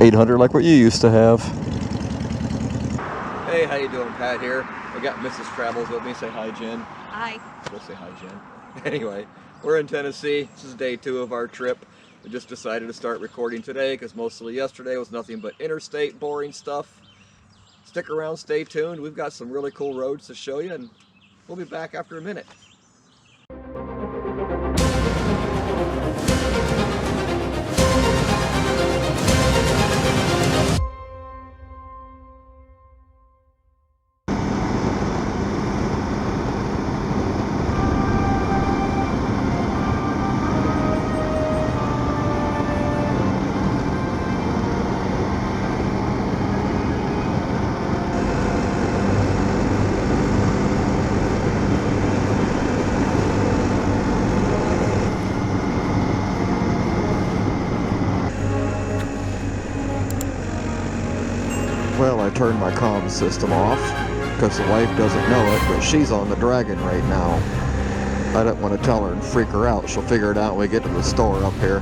800 like what you used to have. Hey, how you doing? Pat here. I got Mrs. Travels with me. Say hi, Jen. Hi. Go say hi, Jen. Anyway, we're in Tennessee. This is day 2 of our trip. We just decided to start recording today because mostly yesterday was nothing but interstate boring stuff. Stick around, stay tuned. We've got some really cool roads to show you, and we'll be back after a minute. Well, I turned my comm system off because the wife doesn't know it, but she's on the Dragon right now. I don't want to tell her and freak her out. She'll figure it out when we get to the store up here.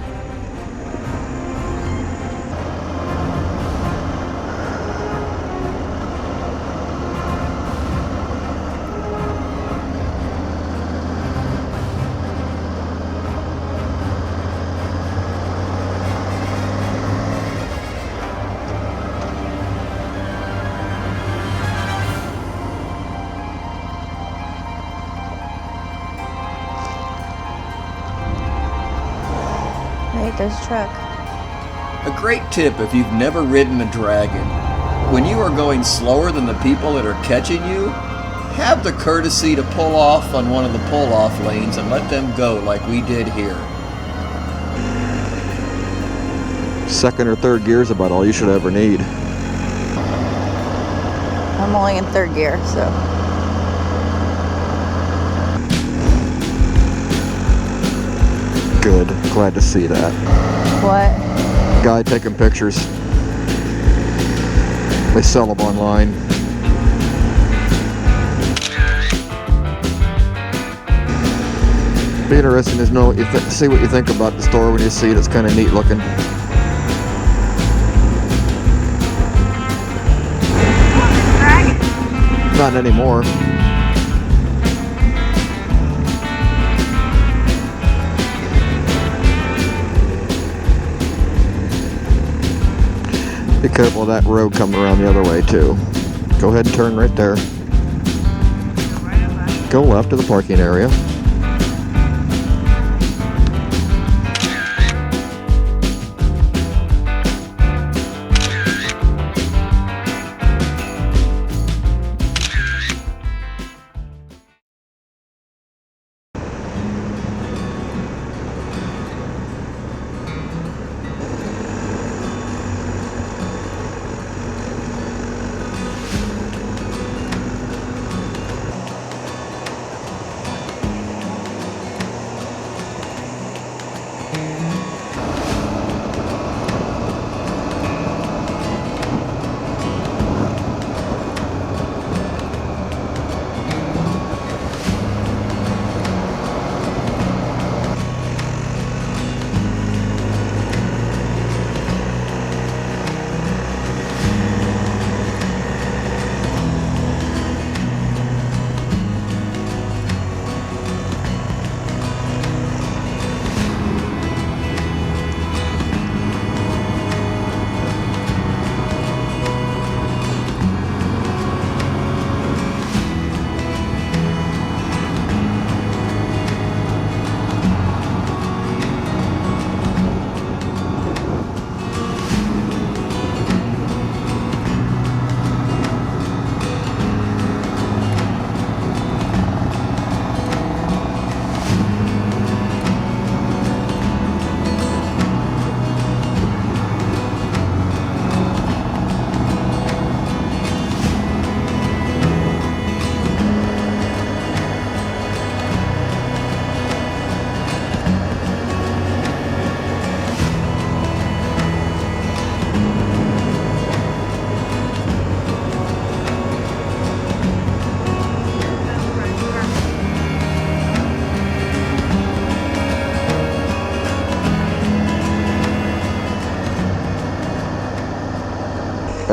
Wait, there's a truck. A great tip if you've never ridden a Dragon. When you are going slower than the people that are catching you, have the courtesy to pull off on one of the pull-off lanes and let them go like we did here. Second or third gear is about all you should ever need. I'm only in 3rd gear, so. Good. Glad to see that. What? Guy taking pictures. They sell them online. Be interesting to know see what you think about the store when you see it. It's kind of neat looking. Not anymore. Be careful of that road coming around the other way too. Go ahead and turn right there. Go left to the parking area.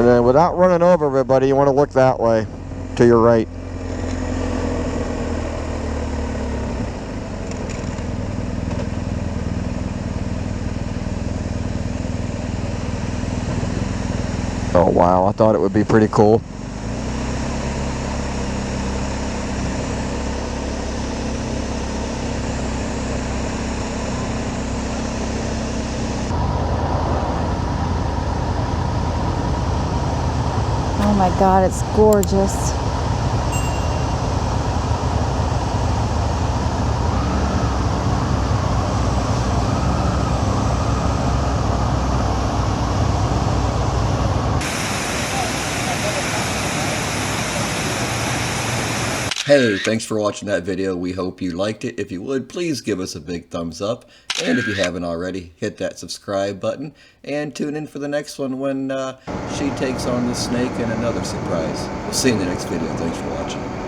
then without running over everybody, you want to look that way, to your right. Oh wow, I thought it would be pretty cool. Oh my God, it's gorgeous. Hey, thanks for watching that video. We hope you liked it. If you would, please give us a big thumbs up. And if you haven't already, hit that subscribe button. And tune in for the next one when she takes on the snake and another surprise. We'll see you in the next video. Thanks for watching.